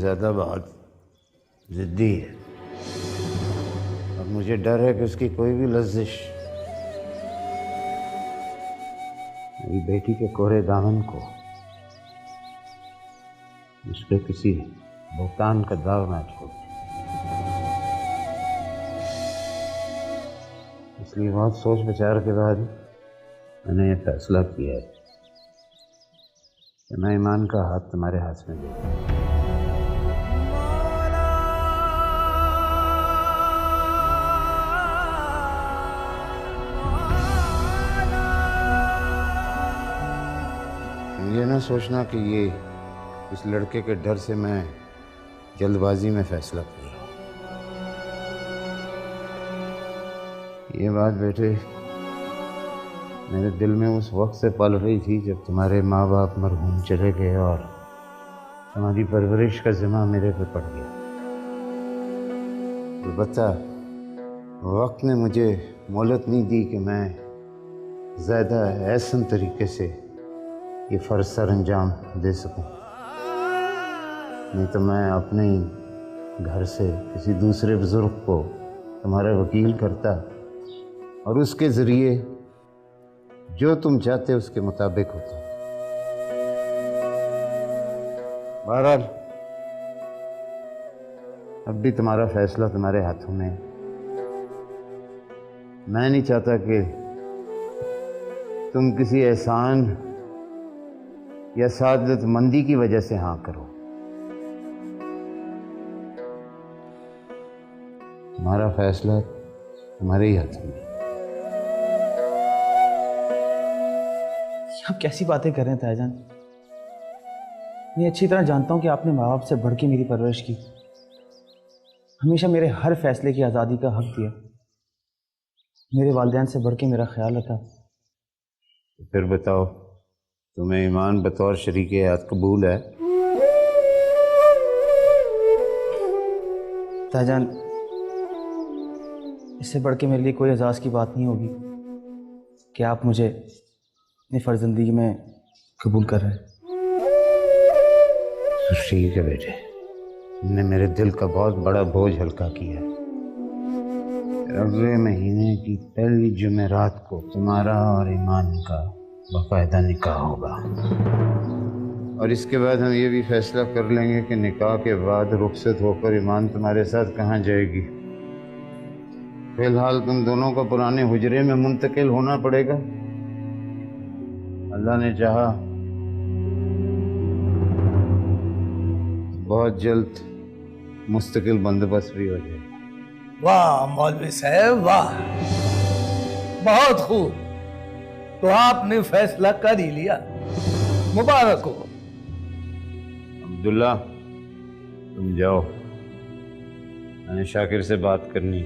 ज़्यादा बहुत ज़िद्दी है और मुझे डर है कि उसकी कोई भी लफ्ज़िश मेरी बेटी के कोरे दामन को उस पर किसी भुगतान का दाव ना छोड़। इसलिए बहुत सोच विचार के बाद मैंने ये फैसला किया है कि मैं ईमान का हाथ तुम्हारे हाथ में दे दूं। ये ना सोचना कि ये इस लड़के के डर से मैं जल्दबाजी में फैसला कर रहा हूँ। ये बात बेटे मेरे दिल में उस वक्त से पल रही थी जब तुम्हारे माँ बाप मरहूम चले गए और तुम्हारी परवरिश का जिम्मा मेरे पे पड़ गया। अलबत्ता वक्त ने मुझे मोहलत नहीं दी कि मैं ज़्यादा ऐसन तरीके से ये फ़र्ज़ सर अंजाम दे सकूं। नहीं तो मैं अपने ही घर से किसी दूसरे बुज़ुर्ग को तुम्हारा वकील करता और उसके ज़रिए जो तुम चाहते उसके मुताबिक होता। बहरहाल अब भी तुम्हारा फैसला तुम्हारे हाथों में है। मैं नहीं चाहता कि तुम किसी एहसान या सादतमंदी की वजह से हाँ करो। तुम्हारा फैसला तुम्हारे ही हाथ में। आप कैसी बातें कर रहे हैं ताईजान? मैं अच्छी तरह जानता हूं कि आपने माँ बाप से बढ़ के मेरी परवरिश की, हमेशा मेरे हर फैसले की आज़ादी का हक दिया, मेरे वालिदैन से बढ़ के मेरा ख्याल रखा। फिर बताओ, तुम्हें ईमान बतौर शरीके हयात कबूल है? ताईजान, इससे बढ़ के मेरे लिए कोई एजाज़ की बात नहीं होगी कि आप मुझे अपनी फर्जंदगी में कबूल कर रहे हैं। ठीक है बेटे, तुमने मेरे दिल का बहुत बड़ा बोझ हल्का किया। अगले महीने की पहली जुमेरात को तुम्हारा और ईमान का बाकायदा निकाह होगा और इसके बाद हम ये भी फैसला कर लेंगे कि निकाह के बाद रुखसत होकर ईमान तुम्हारे साथ कहाँ जाएगी। फिलहाल तुम दोनों को पुराने हुजरे में मुंतकिल होना पड़ेगा। अल्लाह ने चाहा बहुत जल्द मुस्तकिल बंदोबस्त भी हो जाए। वाह मौलवी साहब वाह, बहुत खूब। तो आपने फैसला कर ही लिया, मुबारक हो। अब्दुल्ला तुम जाओ, मैंने शाकिर से बात करनी।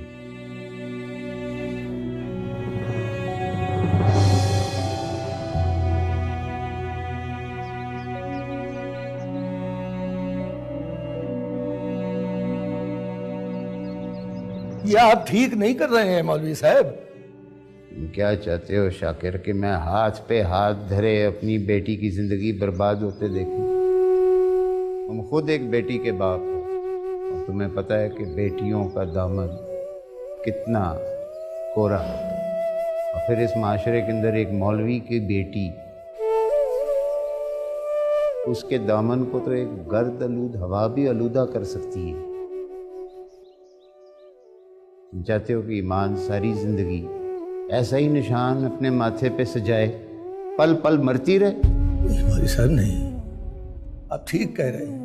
ये आप ठीक नहीं कर रहे हैं मौलवी साहब। तुम क्या चाहते हो शाकिर कि मैं हाथ पे हाथ धरे अपनी बेटी की जिंदगी बर्बाद होते देखूं? तुम खुद एक बेटी के बाप हो और तुम्हें पता है कि बेटियों का दामन कितना कोरा होता है। और फिर इस माशरे के अंदर एक मौलवी की बेटी, उसके दामन को तो एक गर्द आलूद हवा भी आलूदा कर सकती है। तुम चाहते हो कि ईमान सारी जिंदगी ऐसा ही निशान अपने माथे पे सजाए, पल पल मरती रहे? मौलवी साहब नहीं, आप ठीक कह रहे हैं,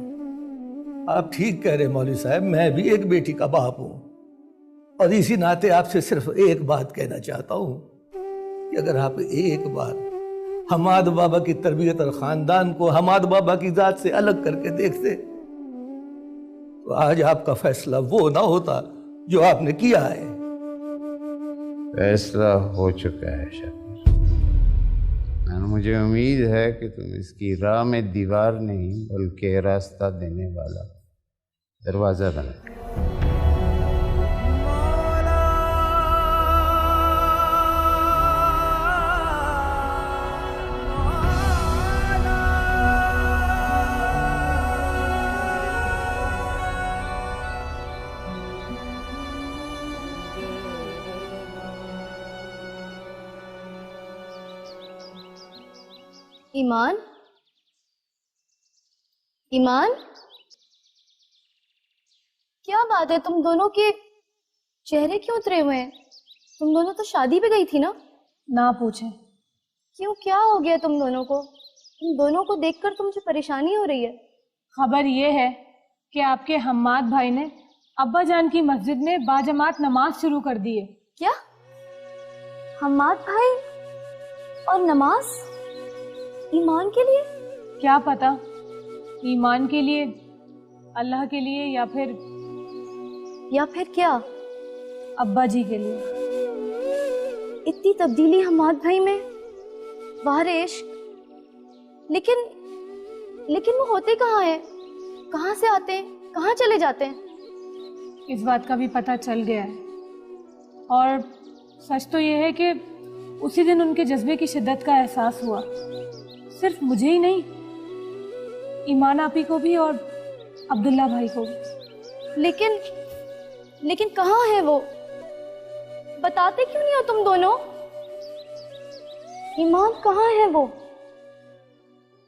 आप ठीक कह रहे हैं मौलवी साहब। मैं भी एक बेटी का बाप हूं और इसी नाते आपसे सिर्फ एक बात कहना चाहता हूं कि अगर आप एक बार हमाद बाबा की तरबियत और खानदान को हमाद बाबा की जात से अलग करके देखते तो आज आपका फैसला वो ना होता जो आपने किया है। फैसला हो चुका है शाकिर, और मुझे उम्मीद है कि तुम इसकी राह में दीवार नहीं बल्कि रास्ता देने वाला दरवाजा बना। ईमान, ईमान, क्या बात है? तुम दोनों के चेहरे क्यों उतरे हुए हैं? तुम दोनों तो शादी पे गई थी ना? ना पूछे। क्यों, क्या हो गया तुम दोनों को? तुम दोनों को देखकर तो मुझे परेशानी हो रही है। खबर ये है कि आपके हम्माद भाई ने अब्बा जान की मस्जिद में बाजमात नमाज शुरू कर दी है। क्या? हम्माद भाई और नमाज? ईमान के लिए? क्या पता ईमान के लिए, अल्लाह के लिए, या फिर क्या? अब्बा जी के लिए। इतनी तब्दीली हम्माद भाई में, बाहर इश्क। लेकिन वो होते कहाँ हैं? कहाँ से आते हैं, कहाँ चले जाते हैं? इस बात का भी पता चल गया है, और सच तो ये है कि उसी दिन उनके जज्बे की शिद्दत का एहसास हुआ। सिर्फ मुझे ही नहीं, ईमान आपी को भी और अब्दुल्ला भाई को भी। लेकिन कहाँ है वो? बताते क्यों नहीं हो तुम दोनों? ईमान कहाँ है वो?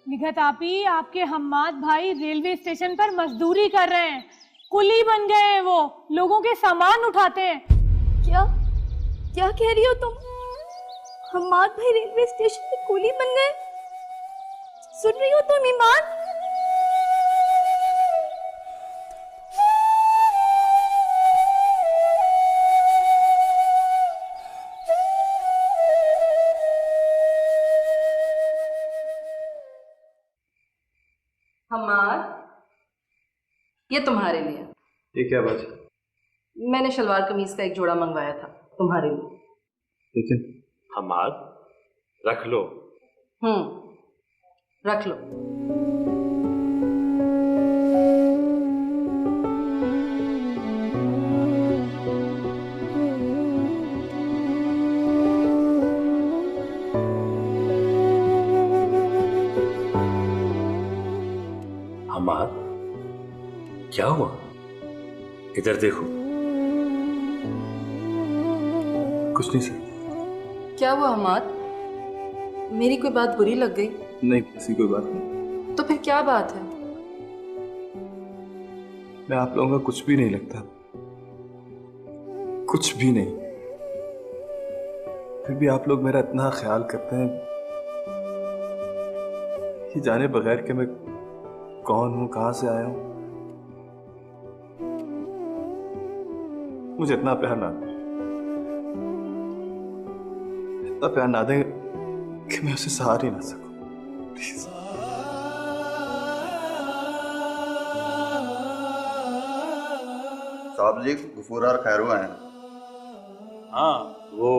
निघत आपी, आपके हम्माद भाई रेलवे स्टेशन पर मजदूरी कर रहे हैं। कुली बन गए हैं वो, लोगों के सामान उठाते हैं। क्या कह रही हो तुम? हम्माद भाई रेलवे स्टेशन पे कुली बन गए? सुन रही हो तुम ईमान? हमाद, ये तुम्हारे लिए। ये क्या बात है? मैंने शलवार कमीज का एक जोड़ा मंगवाया था तुम्हारे लिए। लेकिन हमाद, रख लो। रख लो। हमाद, क्या हुआ? इधर देखो। कुछ नहीं सर। क्या हुआ हमाद? मेरी कोई बात बुरी लग गई? नहीं, ऐसी कोई बात नहीं। तो फिर क्या बात है? मैं आप लोगों का कुछ भी नहीं लगता, कुछ भी नहीं। फिर भी आप लोग मेरा इतना ख्याल करते हैं, ये जाने बगैर कि मैं कौन हूं, कहां से आया हूं। मुझे इतना प्यार ना दें, इतना प्यार ना दें कि मैं उसे सहार ही ना सकूं। प्लीज। साहब जी, गफूरार खैरू हैं। हाँ, वो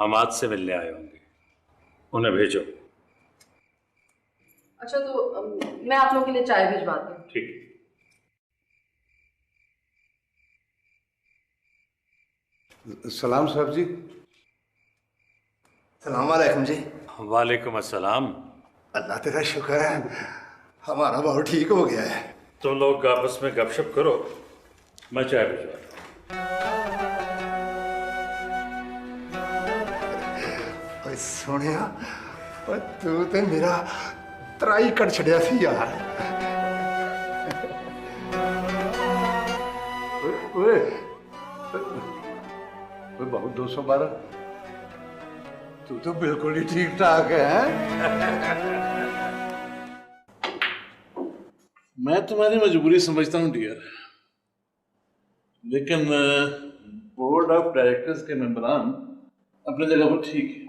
हमाद से मिलने आए होंगे, उन्हें भेजो। अच्छा, तो मैं आप लोगों के लिए चाय भिजवाती हूँ। ठीक है। सलाम साहब जी। सलाम वालेकुम जी। वालेकुम अस्सलाम। अल्लाह तेरा शुक्र है, हमारा बहुत ठीक हो गया है। तुम लोग आपस में गपशप करो, मैं चाय भिजवाता हूँ। सुनिया, तू तो मेरा त्राई कट छड़िया सी यार। ओए बहुत 212, तू तो बिल्कुल ही ठीक ठाक है। मैं तुम्हारी मजबूरी समझता हूँ डियर, लेकिन बोर्ड ऑफ डायरेक्टर्स के मेंबरान अपनी जगह पर ठीक है।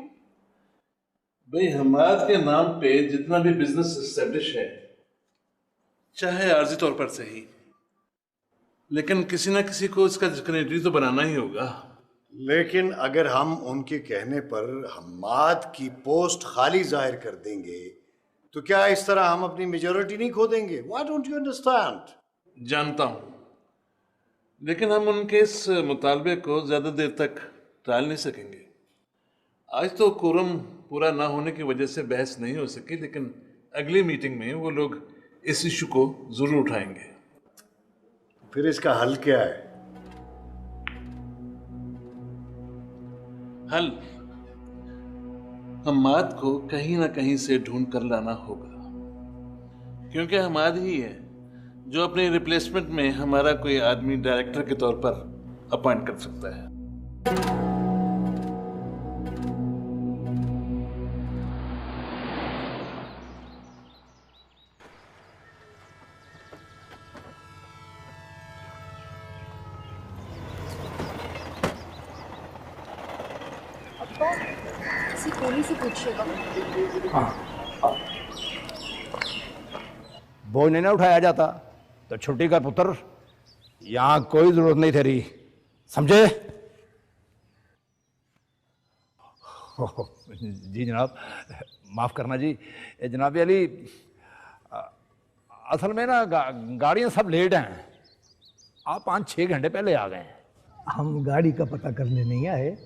भाई, हमाद के नाम पे जितना भी बिजनेस एस्टेब्लिश है, चाहे आर्जी तौर पर सही, लेकिन किसी ना किसी को इसका सिग्नेटरी तो बनाना ही होगा। लेकिन अगर हम उनके कहने पर हम्माद की पोस्ट खाली जाहिर कर देंगे तो क्या इस तरह हम अपनी मेजॉरिटी नहीं खो देंगे? Why don't you understand? जानता हूं, लेकिन हम उनके इस मुतालबे को ज्यादा देर तक टाल नहीं सकेंगे। आज तो कोरम पूरा ना होने की वजह से बहस नहीं हो सकी, लेकिन अगली मीटिंग में वो लोग इस इशू को जरूर उठाएंगे। फिर इसका हल क्या है? हल हमाद को कहीं ना कहीं से ढूंढ कर लाना होगा, क्योंकि हमाद ही है जो अपने रिप्लेसमेंट में हमारा कोई आदमी डायरेक्टर के तौर पर अपॉइंट कर सकता है। किसी कोहली से पूछिएगा। बोझ नहीं ना उठाया जाता तो छुट्टी कर पुत्र, यहाँ कोई जरूरत नहीं तेरी, समझे? जी जनाब, माफ करना जी। जनाब अली, असल में ना गाड़ियाँ सब लेट हैं, आप 5-6 घंटे पहले आ गए। हम गाड़ी का पता करने नहीं आए।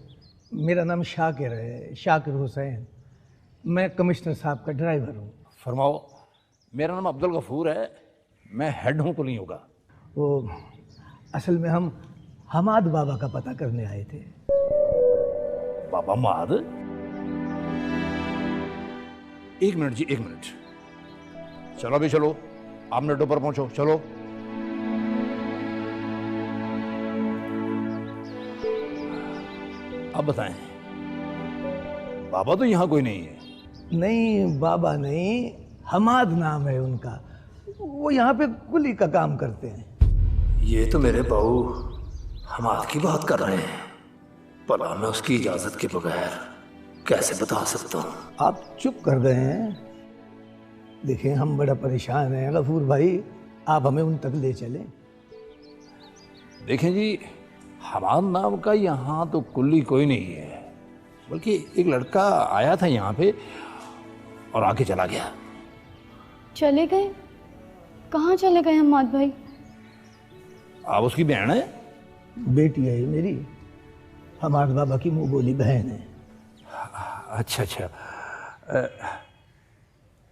मेरा नाम शाकिर है, शाकिर हुसैन। मैं कमिश्नर साहब का ड्राइवर हूँ। फरमाओ। मेरा नाम अब्दुल गफूर है, मैं हेड हूँ कुलियों का। वो असल में हम हमाद बाबा का पता करने आए थे। बाबा माद? एक मिनट जी, एक मिनट। चलो भी चलो, आप मिनटों पर पहुंचो, चलो। अब बताएं, बाबा तो यहाँ कोई नहीं है। नहीं, बाबा नहीं, हमाद नाम है उनका। वो यहाँ पे कुली का काम करते हैं। ये तो मेरे बाऊ हमाद की बात कर रहे हैं। भला मैं उसकी इजाजत के बगैर कैसे बता सकता हूँ? आप चुप कर गए हैं। देखिए, हम बड़ा परेशान हैं गफूर भाई, आप हमें उन तक ले चलें। देखें जी, हमाद नाम का यहाँ तो कुल्ली कोई नहीं है, बल्कि एक लड़का आया था यहाँ पे और आके चला गया। चले गए? कहाँ चले गए हमाद भाई? आप उसकी बहन है? बेटी है ये मेरी, हमाद बाबा की मुंह बोली बहन है। अच्छा अच्छा,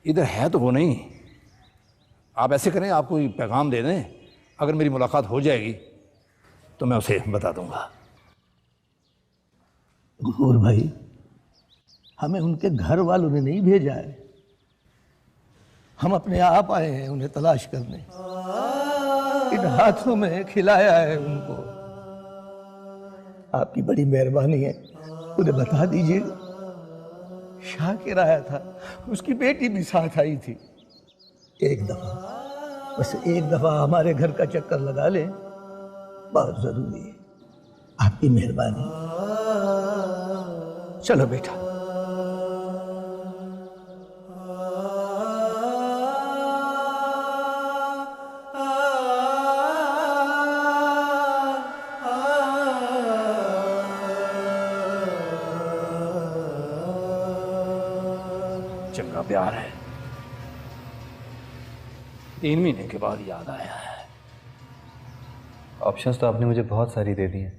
इधर है तो वो नहीं। आप ऐसे करें, आप कोई पैगाम दे दें, अगर मेरी मुलाकात हो जाएगी तो मैं उसे बता दूंगा। गफूर भाई, हमें उनके घर वालों ने नहीं भेजा है, हम अपने आप आए हैं उन्हें तलाश करने। इन हाथों में खिलाया है उनको। आपकी बड़ी मेहरबानी है, उन्हें बता दीजिए। शाकिर आया था, उसकी बेटी भी साथ आई थी। एक दफा, बस एक दफा हमारे घर का चक्कर लगा ले, बहुत जरूरी है। आपकी मेहरबानी। चलो बेटा। चंगा प्यार है, 3 महीने के बाद याद आया है। ऑप्शंस तो आपने मुझे बहुत सारी दे दी हैं।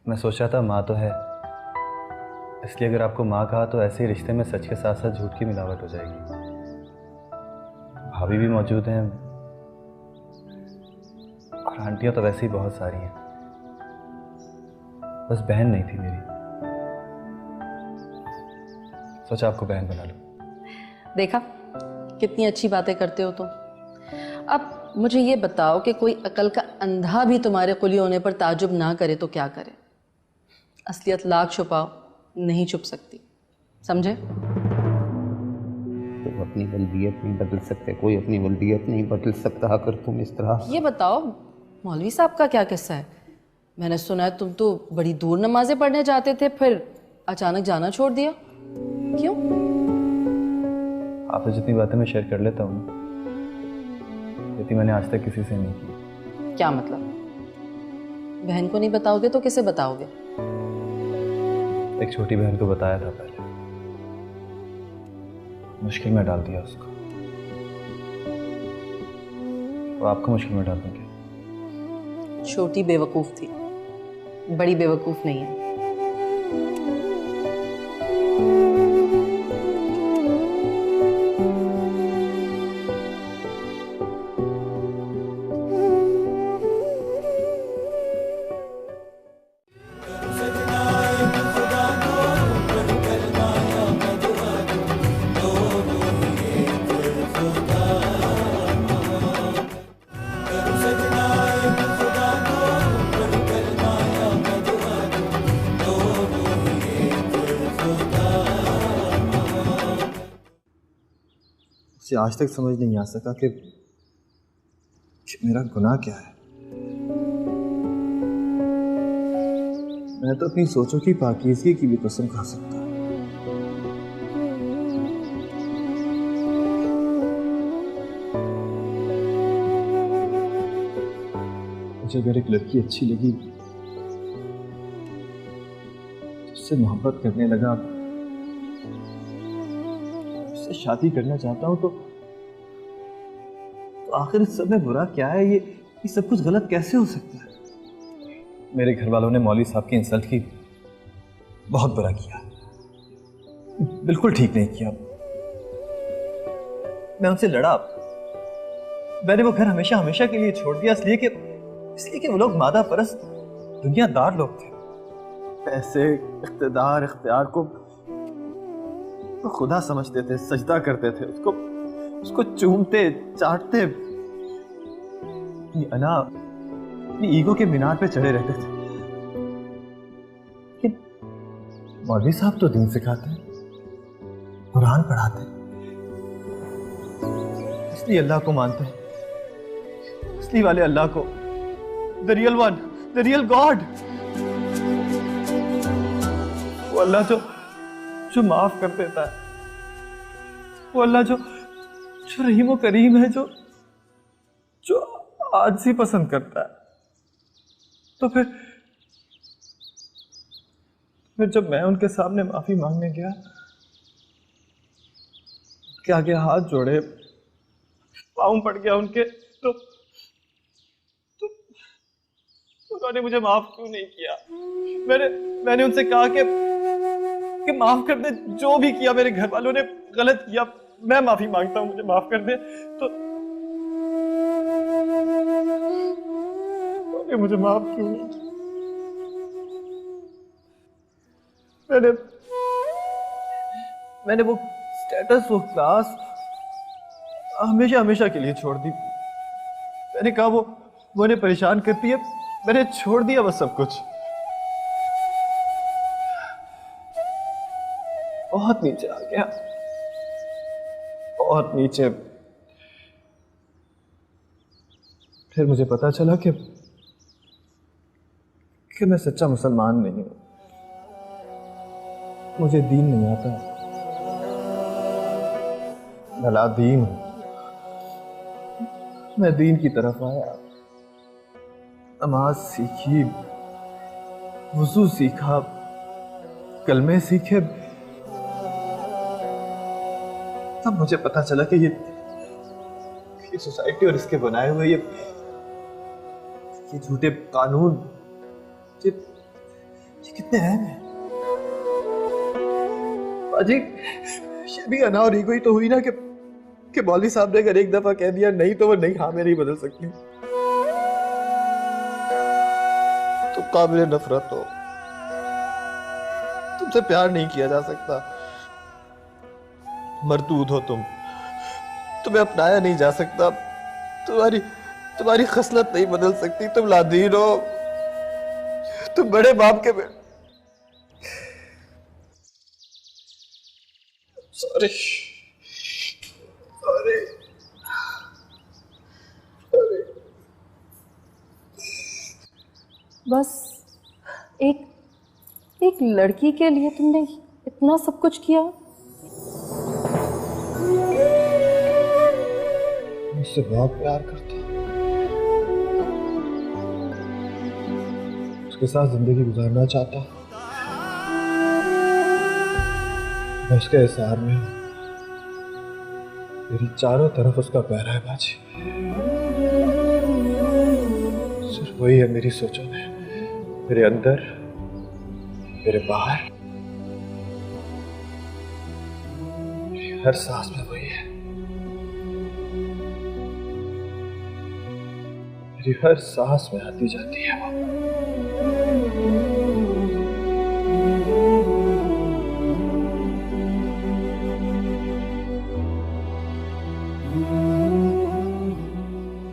मैं सोच रहा था माँ तो है, इसलिए अगर आपको माँ कहा तो ऐसे ही रिश्ते में सच के साथ साथ झूठ की मिलावट हो जाएगी। भाभी भी मौजूद हैं और आंटियाँ तो वैसे ही बहुत सारी हैं, बस बहन नहीं थी मेरी। सोचा आपको बहन बना लो। देखा कितनी अच्छी बातें करते हो तुम। अब मुझे ये बताओ कि कोई अकल का अंधा भी तुम्हारे कुली होने पर ताजुब ना करे तो क्या करे? असलियत लाख छुपाओ, नहीं छुप सकती, समझे? तुम अपनी वल्दियत नहीं बदल सकते, कोई अपनी वल्दियत नहीं बदल सकता अगर तुम इस तरह। ये बताओ, मौलवी साहब का क्या किस्सा है? मैंने सुना है तुम तो बड़ी दूर नमाजें पढ़ने जाते थे, फिर अचानक जाना छोड़ दिया, क्यों? आपसे जितनी बातें मैं शेयर कर लेता हूँ, जितनी मैंने आज तक किसी से नहीं की। क्या मतलब? बहन को नहीं बताओगे तो किसे बताओगे? एक छोटी बहन को बताया था पहले, मुश्किल में डाल दिया उसको, और आपको मुश्किल में डाल दूंगी। छोटी बेवकूफ थी, बड़ी बेवकूफ नहीं है। मुझे आज तक समझ नहीं आ सका कि मेरा गुनाह क्या है। मैं तो अपनी सोचों की पाकीज़गी की भी कसम खा सकता हूँ। मुझे अगर एक लड़की अच्छी लगी, उससे मोहब्बत करने लगा, उससे शादी करना चाहता हूँ, तो आखिर इस सब में बुरा क्या है? ये सब कुछ गलत कैसे हो सकता है? मेरे घर वालों ने मौलवी साहब की इंसल्ट की, बहुत बुरा किया, बिल्कुल ठीक नहीं किया। मैं उनसे लड़ा, मैंने वो घर हमेशा हमेशा के लिए छोड़ दिया, इसलिए कि वो लोग मादा परस्त दुनियादार लोग थे। पैसे, इख्तिदार, इख्तियार को तो खुदा समझते थे, सजदा करते थे, उसको चूमते चाटते, अना अपनी ईगो के मीनार पे चढ़े रहते थे। लेकिन मौलवी साहब तो दीन सिखाते हैं, कुरान पढ़ाते हैं, इसलिए अल्लाह को मानते हैं, इसलिए वाले अल्लाह को, the real one, the real God, वो अल्लाह जो माफ कर देता है, वो अल्लाह जो रहीम करीम है, जो आजिज़ी पसंद करता है। तो फिर जब मैं उनके सामने माफी मांगने गया, उनके आगे हाथ जोड़े, पाँव पड़ गया उनके, तो उन्होंने मुझे माफ क्यों नहीं किया? मैंने उनसे कहा कि माफ कर दे, जो भी किया मेरे घर वालों ने गलत किया, मैं माफी मांगता हूं, मुझे माफ कर दे। तो मुझे माफ क्यों नहीं किया? मैंने वो स्टेटस, वो क्लास हमेशा हमेशा के लिए छोड़ दी। मैंने कहा वो उन्हें परेशान करती है, मैंने छोड़ दिया बस सब कुछ। बहुत नीचे आ गया, बहुत नीचे। फिर मुझे पता चला कि मैं सच्चा मुसलमान नहीं हूं, मुझे दीन नहीं आता, भला दीन हूं। मैं दीन की तरफ आया, नमाज सीखी, वुज़ू सीखा, कलमे सीखे। तब मुझे पता चला कि ये सोसाइटी और इसके बनाए हुए ये झूठे कानून ये कितने अहम हैं। बाजी, ये भी अना और ईगो ही तो हुई ना कि मौलवी साहब ने अगर एक दफा कह दिया नहीं, तो वो नहीं हाँ में नहीं बदल सकती। तुम काबिल नफरत हो, तुमसे प्यार नहीं किया जा सकता, मरदूद हो तुम, तुम्हें अपनाया नहीं जा सकता, तुम्हारी खसलत नहीं बदल सकती, तुम लादीन हो, तुम बड़े बाप के सॉरी बस एक लड़की के लिए तुमने इतना सब कुछ किया। मुझसे बहुत प्यार करता, उसके साथ जिंदगी गुजारना चाहता, मैं उसके एहसार में हूं, मेरी चारों तरफ उसका प्यारा है बाजी। सिर्फ वही है मेरी सोचों में, मेरे अंदर, मेरे बाहर, मेरी हर सांस में वही है, मेरी हर सांस में आती जाती है वो।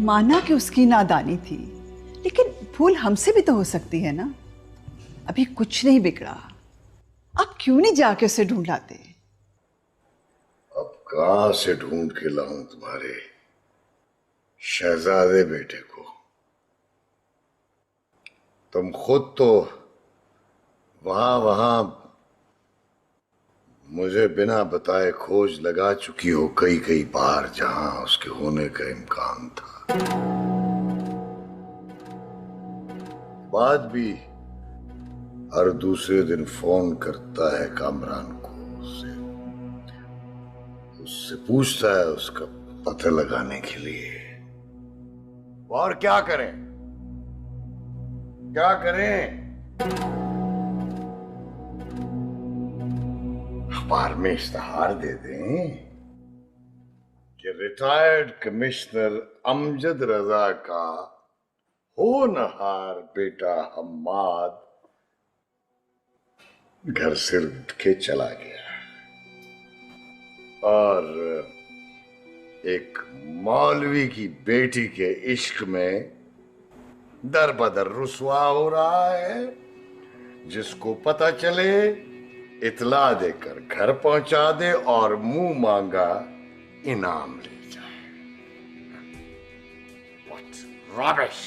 माना कि उसकी नादानी थी, लेकिन भूल हमसे भी तो हो सकती है ना। अभी कुछ नहीं बिगड़ा, आप क्यों नहीं जाके उसे ढूंढ लाते? अब कहां से ढूंढ के लाऊं तुम्हारे शहजादे बेटे को? तुम खुद तो वहां वहां मुझे बिना बताए खोज लगा चुकी हो कई कई बार जहां उसके होने का इम्कान था। बाद भी हर दूसरे दिन फोन करता है कामरान को, उससे पूछता है उसका पता लगाने के लिए। और क्या करें, क्या करें? अखबार में इश्तहार दे दें कि रिटायर्ड कमिश्नर अमजद रजा का होनहार बेटा हम्माद घर से उठ के चला गया और एक मौलवी की बेटी के इश्क में दर बदर रुसवा हो रहा है। जिसको पता चले इतला देकर घर पहुंचा दे और मुंह मांगा इनाम ले जाए। What rubbish!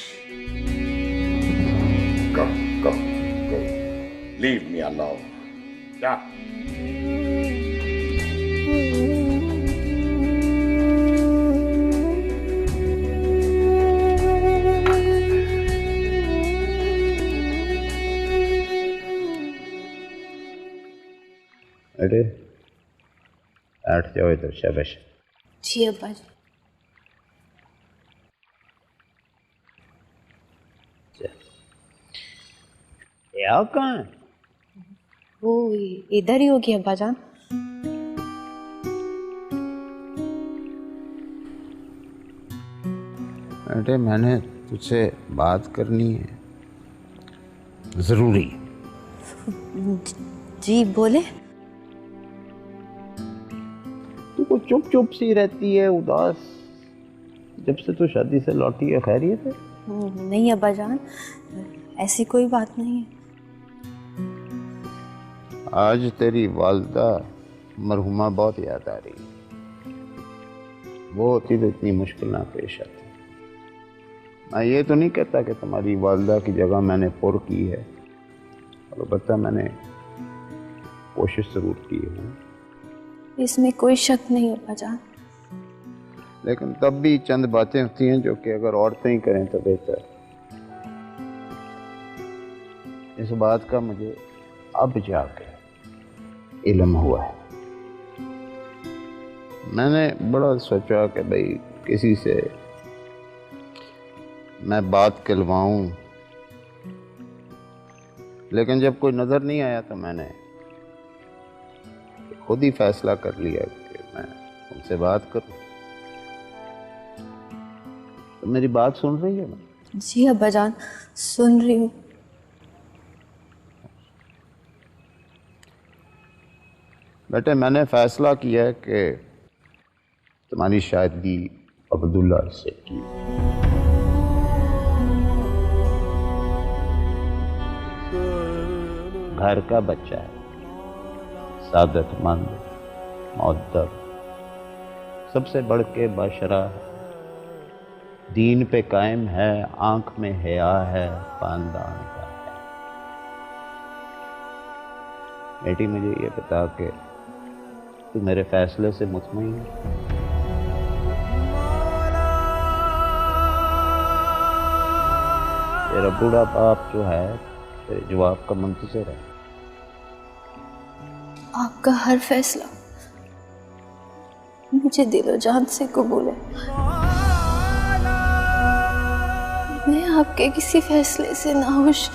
Go, go, go. Leave me alone. Yeah. अरे बैठ जाओ इधर। शाबाश। जी अब्बा जी। या कहाँ है? वो इधर ही होगी अब्बा जान। अरे मैंने तुझसे बात करनी है, जरूरी। जी बोले। तू को चुप चुप सी रहती है, उदास, जब से तू शादी से लौटी है। खैरियत है? नहीं अब्बा जान, ऐसी कोई बात नहीं है। आज तेरी वालदा मरहुमा बहुत याद आ रही है। वो होती तो इतनी मुश्किल ना पेश आती। मैं ये तो नहीं कहता कि तुम्हारी वालदा की जगह मैंने पुर की है, और अलबत्ता मैंने कोशिश जरूर की है। इसमें कोई शक नहीं अब्बा जान। लेकिन तब भी चंद बातें होती हैं जो कि अगर औरतें ही करें तो बेहतर। इस बात का मुझे अब जाके इल्म हुआ है। मैंने बड़ा सोचा कि भाई किसी से मैं बात करवाऊं, लेकिन जब कोई नजर नहीं आया तो मैंने खुद ही फैसला कर लिया कि मैं उनसे बात करूं। तो मेरी बात सुन रही है ना? जी अब्बा जान, सुन रही हूँ। बेटे मैंने फैसला किया है कि तुम्हारी शादी अब्दुल्ला से की। घर का बच्चा है, सादतमंद, मुअद्दब, सबसे बढ़ के बाशरा है, दीन पे कायम है, आंख में हया है, खानदान का है। बेटी मुझे ये बता के तू मेरे फैसले से मुतमईन है? तेरा बूढ़ा बाप जो है तेरे जवाब का मुंतज़िर है। आपका हर फैसला मुझे दिलो जान से कबूल है। मैं आपके किसी फैसले से नाखुश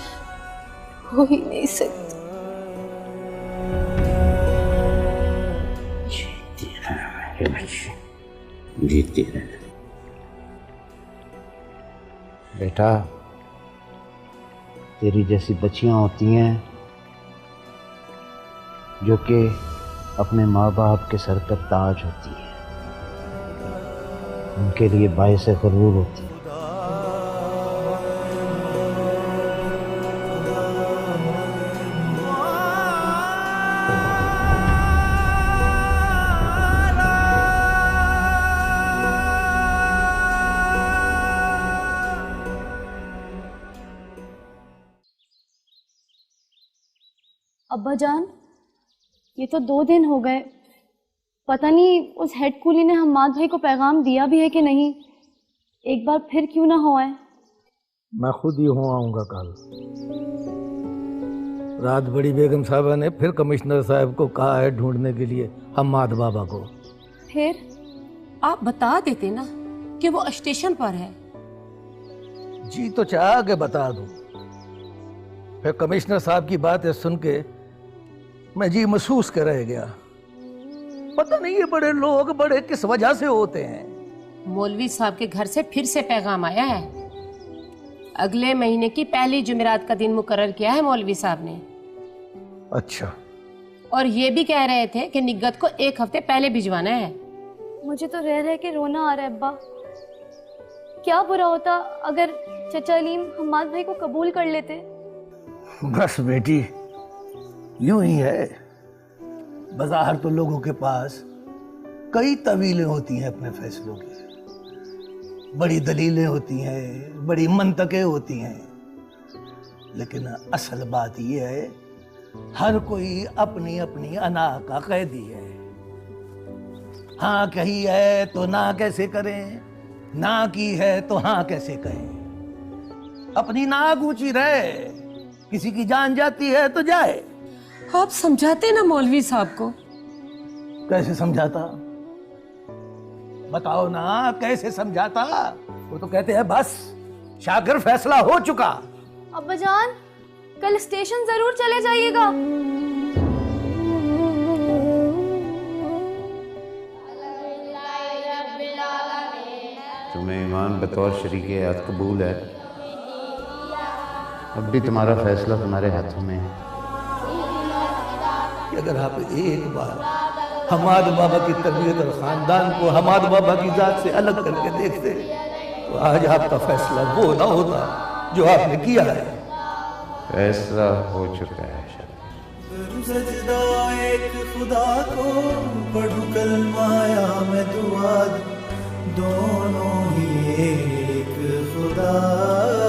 हो ही नहीं सकती। जीती है बेटा। तेरी जैसी बच्चियां होती हैं जो कि अपने माँ बाप के सर पर ताज होती है, उनके लिए बाइस ग़रूर होती है। अब्बा जान, ये तो 2 दिन हो गए, पता नहीं उस हेड कूली ने हम्माद भाई को पैगाम दिया भी है कि नहीं। एक बार फिर क्यों ना हो आए। मैं खुद ही हो आऊंगा कल। रात बड़ी बेगम साहबा ने फिर कमिश्नर साहब को कहा है ढूंढने के लिए हम्माद बाबा को। फिर आप बता देते ना कि वो स्टेशन पर है। जी तो चाह के बता दूं, फिर कमिश्नर साहब की बातें सुन के मैं जी महसूस कर रह गया। पता नहीं ये बड़े लोग बड़े किस वजह से होते हैं। मौलवी साहब के घर से फिर से पैगाम आया है। अगले महीने की पहली जुमेरात का दिन मुकर्रर किया है मौलवी साहब ने। अच्छा। और ये भी कह रहे थे कि निगत को 1 हफ्ते पहले भिजवाना है। मुझे तो रह रह के रोना आ रहा है अब्बा। क्या बुरा होता अगर चचा अलीम हम्माद भाई को कबूल कर लेते। बस बेटी, यूं ही है। बाजार तो लोगों के पास कई तवीलें होती हैं अपने फैसलों की, बड़ी दलीलें होती हैं, बड़ी मंतकें होती हैं, लेकिन असल बात यह है हर कोई अपनी अपनी अना का कैदी है। हाँ कही है तो ना कैसे करें, ना की है तो हाँ कैसे कहें। अपनी नाक ऊंची रहे, किसी की जान जाती है तो जाए। आप समझाते ना मौलवी साहब को। कैसे समझाता, बताओ ना कैसे समझाता। वो तो कहते हैं बस शाकिर फैसला हो चुका। अब्बा जान, कल स्टेशन जरूर चले जाइएगा। तुम्हें ईमान बतौर शरीक हयात कबूल है। अब भी तुम्हारा फैसला तुम्हारे हाथों में है। कि अगर आप एक बार हमाद बाबा की तरबियत और खानदान को हमाद बाबा की जात से अलग करके देखते तो आज आपका फैसला वो ना होता जो आपने किया है। फैसला हो चुका है। सजदा एक खुदा को पढ़ू कलमाया मैं दुआ दोनों ही एक खुदा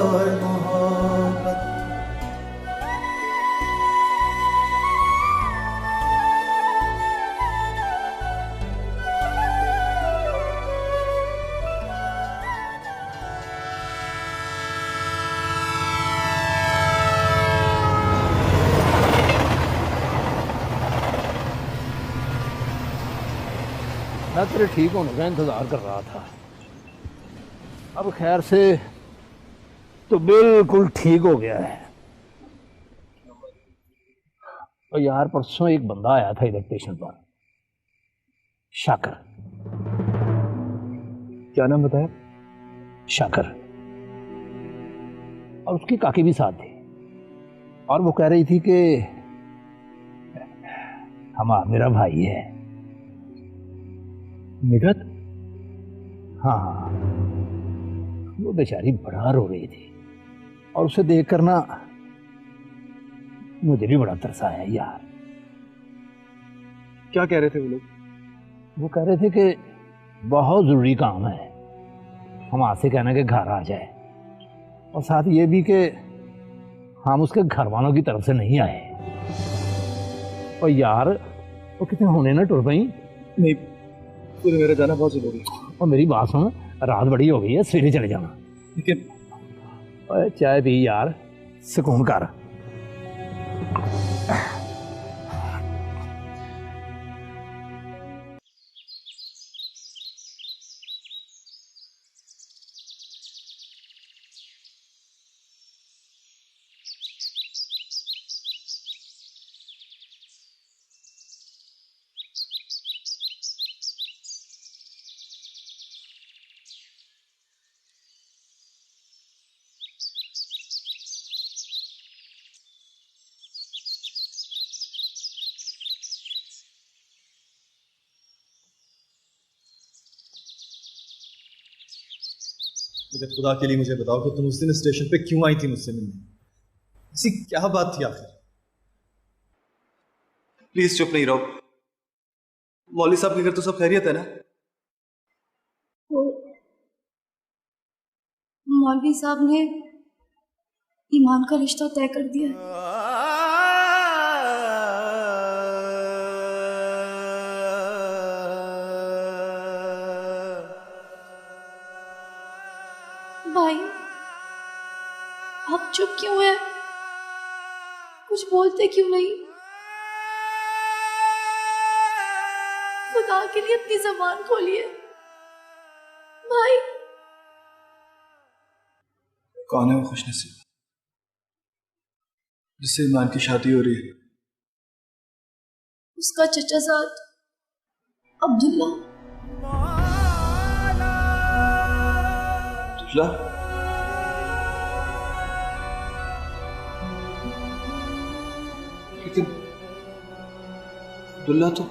और मोहब्बत। मैं तेरे ठीक होने का इंतजार कर रहा था। अब खैर से तो बिल्कुल ठीक हो गया है। और यार परसों एक बंदा आया था इधर स्टेशन पर, शाकर। क्या नाम बताया? शाकर। और उसकी काकी भी साथ थी। और वो कह रही थी कि मेरा भाई है निगत। हाँ, वो बेचारी बड़ा रो रही थी और उसे देखकर ना मुझे भी बड़ा तरस आया यार। क्या कह रहे थे वो लोग? वो कह रहे थे कि बहुत जरूरी काम है, हम आपसे कहना कि घर आ जाए, और साथ ये भी कि हम उसके घर वालों की तरफ से नहीं आए। और यार वो कितने होने ना टुर पाई। नहीं, पूरे मेरे जाना बहुत जरूरी है। और मेरी बात सुन, रात बड़ी हो गई है, सवेरे चले जाना। लेकिन चाय पी यार, सुकून कर। मुझे खुदा के लिए मुझे बताओ कि तुम उस दिन स्टेशन पे क्यों आई थी मुझसे मिलने? ऐसी क्या बात थी आखिर? प्लीज चुप नहीं रहो। मौलवी साहब के घर तो सब खैरियत है ना? मौलवी साहब ने ईमान का रिश्ता तय कर दिया है। आप चुप क्यों हैं? कुछ बोलते क्यों नहीं? खुदा के लिए अपनी जबान खोलिए भाई। कौन है वो खुशनसीब जिससे ईमान की शादी हो रही है? उसका चचाजाद अब्दुल्ला। अब्दुल्ला? लेकिन अब्दुल्ला तो